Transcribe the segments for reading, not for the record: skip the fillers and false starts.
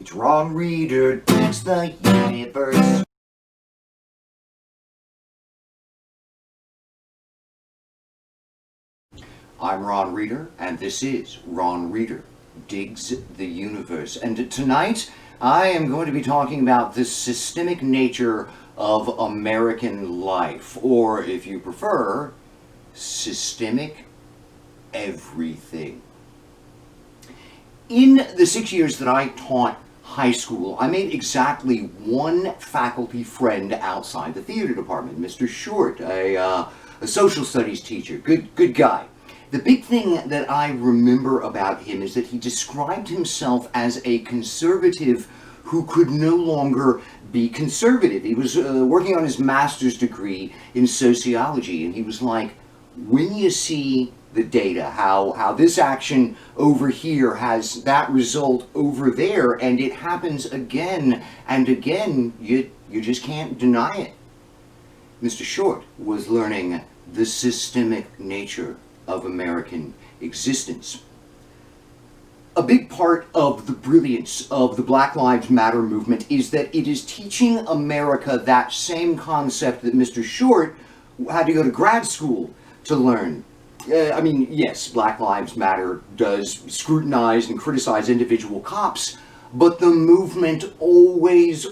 It's Ron Reader digs the universe. I'm Ron Reader, and this is Ron Reader Digs the Universe. And tonight, I am going to be talking about the systemic nature of American life, or if you prefer, systemic everything. In the 6 years that I taught high school, I made exactly one faculty friend outside the theater department, Mr. Short, a social studies teacher, good guy. The big thing that I remember about him is that he described himself as a conservative who could no longer be conservative. He was working on his master's degree in sociology, and he was like, when you see the data, how this action over here has that result over there, and it happens again and again, you just can't deny it. Mr. Short was learning the systemic nature of American existence. A big part of the brilliance of the Black Lives Matter movement is that it is teaching America that same concept that Mr. Short had to go to grad school to learn. Yes, Black Lives Matter does scrutinize and criticize individual cops, but the movement always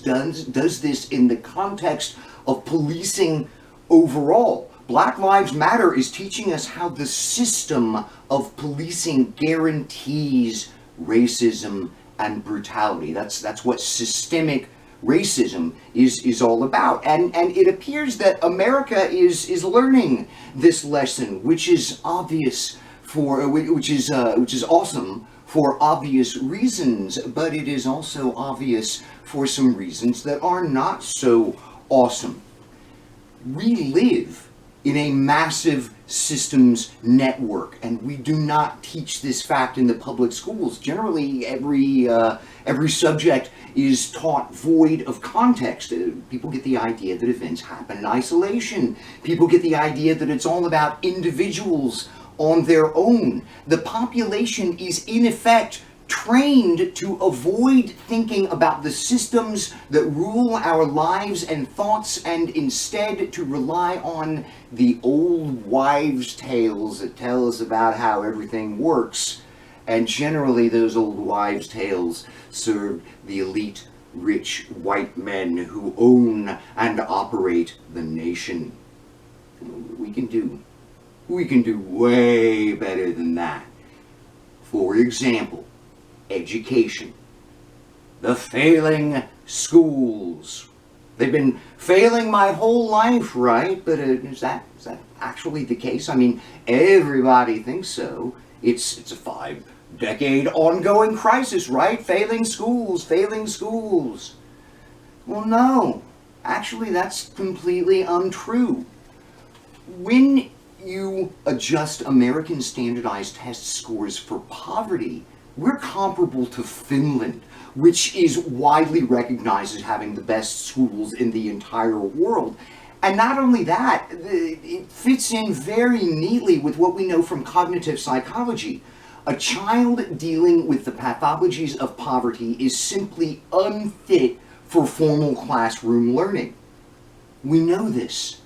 does this in the context of policing overall. Black Lives Matter is teaching us how the system of policing guarantees racism and brutality. That's what systemic racism is all about, and it appears that America is learning this lesson, which is obvious which is awesome for obvious reasons, but it is also obvious for some reasons that are not so awesome. We live in a massive systems network, and we do not teach this fact in the public schools. Generally, every subject is taught void of context. People get the idea that events happen in isolation. People get the idea that it's all about individuals on their own. The population is, in effect, trained to avoid thinking about the systems that rule our lives and thoughts, and instead to rely on the old wives' tales that tell us about how everything works. And generally those old wives' tales serve the elite, rich white men who own and operate the nation. We can do way better than that. For example, education. The failing schools. They've been failing my whole life, right? But is that actually the case? I mean, everybody thinks so. It's a 5-decade ongoing crisis, right? Failing schools. Well, no. Actually, that's completely untrue. When you adjust American standardized test scores for poverty, we're comparable to Finland, which is widely recognized as having the best schools in the entire world. And not only that, it fits in very neatly with what we know from cognitive psychology. A child dealing with the pathologies of poverty is simply unfit for formal classroom learning. We know this.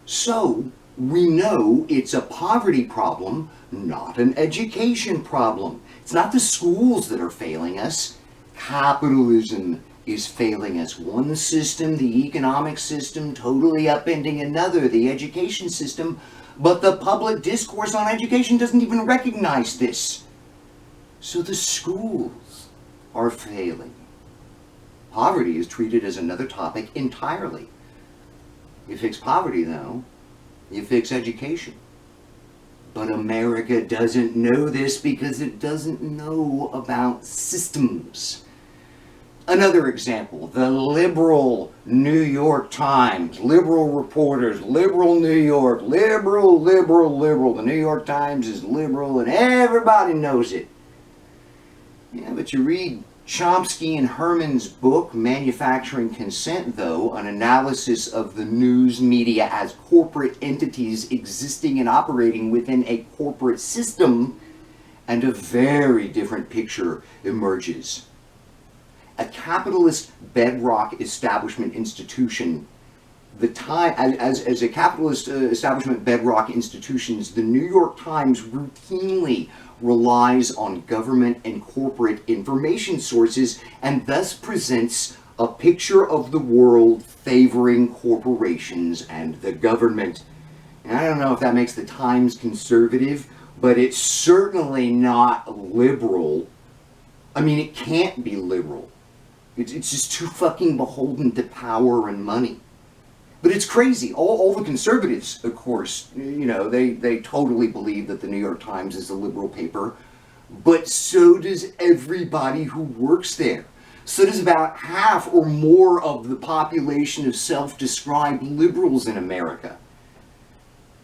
So, we know it's a poverty problem, not an education problem. It's not the schools that are failing us. Capitalism is failing us. One system, the economic system, totally upending another, the education system. But the public discourse on education doesn't even recognize this. So the schools are failing. Poverty is treated as another topic entirely. You fix poverty, though, you fix education. But America doesn't know this because it doesn't know about systems. Another example, the liberal New York Times, liberal reporters, liberal New York, liberal. The New York Times is liberal and everybody knows it. Yeah, but you read Chomsky and Herman's book, Manufacturing Consent, though, an analysis of the news media as corporate entities existing and operating within a corporate system, and a very different picture emerges. A capitalist bedrock establishment institution, as a capitalist establishment bedrock institutions, the New York Times routinely relies on government and corporate information sources and thus presents a picture of the world favoring corporations and the government. And I don't know if that makes the Times conservative, but it's certainly not liberal. I mean, it can't be liberal. It's just too fucking beholden to power and money. But it's crazy. All the conservatives, of course, they totally believe that the New York Times is a liberal paper. But so does everybody who works there. So does about half or more of the population of self-described liberals in America.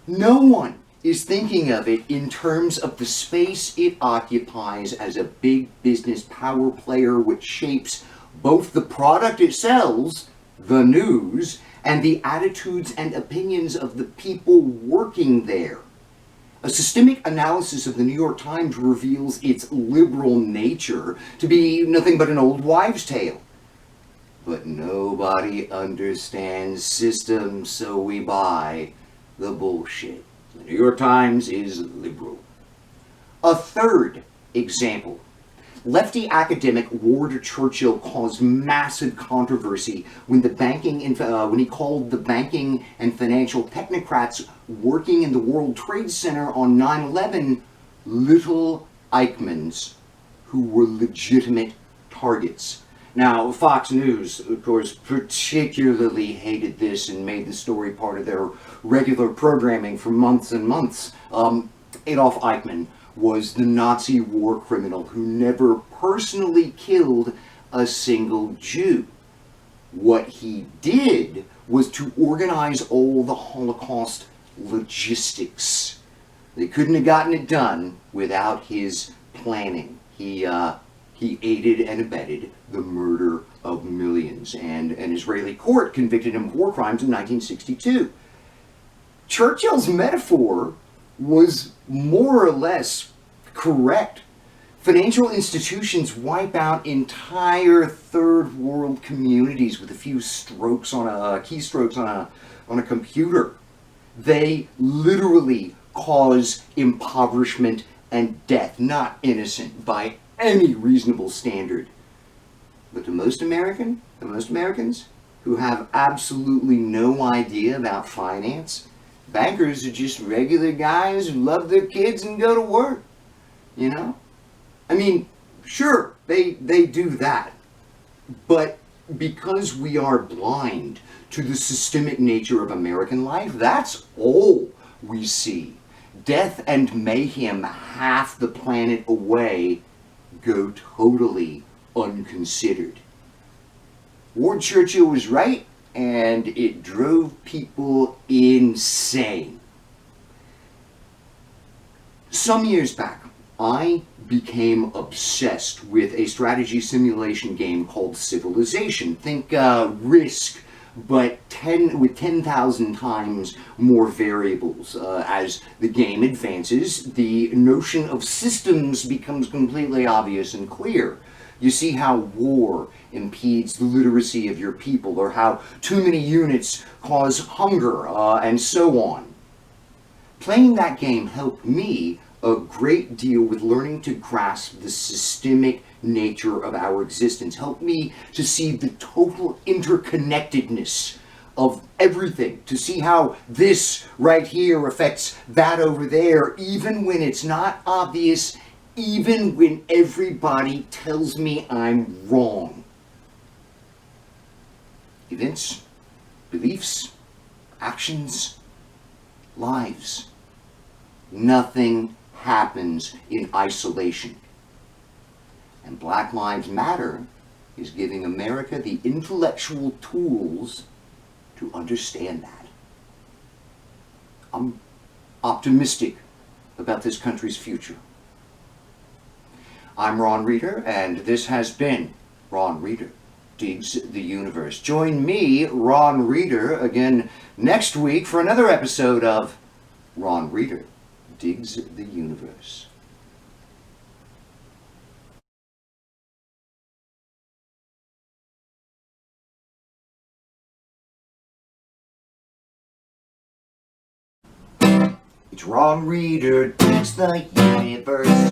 No one is thinking of it in terms of the space it occupies as a big business power player which shapes both the product it sells, the news, and the attitudes and opinions of the people working there. A systemic analysis of the New York Times reveals its liberal nature to be nothing but an old wives' tale. But nobody understands systems, so we buy the bullshit. The New York Times is liberal. A third example. Lefty academic Ward Churchill caused massive controversy when he called the banking and financial technocrats working in the World Trade Center on 9/11 little Eichmanns who were legitimate targets. Now, Fox News, of course, particularly hated this and made the story part of their regular programming for months and months. Adolf Eichmann was the Nazi war criminal who never personally killed a single Jew. What he did was to organize all the Holocaust logistics. They couldn't have gotten it done without his planning. He aided and abetted the murder of millions, and an Israeli court convicted him of war crimes in 1962. Churchill's metaphor was more or less correct. Financial institutions wipe out entire third world communities with a few keystrokes on a computer. They literally cause impoverishment and death, not innocent by any reasonable standard. But to most Americans who have absolutely no idea about finance, bankers are just regular guys who love their kids and go to work. I mean, sure, they do that. But because we are blind to the systemic nature of American life, that's all we see. Death and mayhem half the planet away go totally unconsidered. Ward Churchill was right, and it drove people insane. Some years back, I became obsessed with a strategy simulation game called Civilization. Think Risk, but with 10,000 times more variables. As the game advances, the notion of systems becomes completely obvious and clear. You see how war impedes the literacy of your people, or how too many units cause hunger, and so on. Playing that game helped me a great deal with learning to grasp the systemic nature of our existence. Helped me to see the total interconnectedness of everything, to see how this right here affects that over there, even when it's not obvious, even when everybody tells me I'm wrong. Events, beliefs, actions, lives. Nothing happens in isolation. And Black Lives Matter is giving America the intellectual tools to understand that. I'm optimistic about this country's future. I'm Ron Reeder, and this has been Ron Reeder Digs the Universe. Join me, Ron Reeder, again next week for another episode of Ron Reeder Digs the Universe. Each wrong reader thinks the universe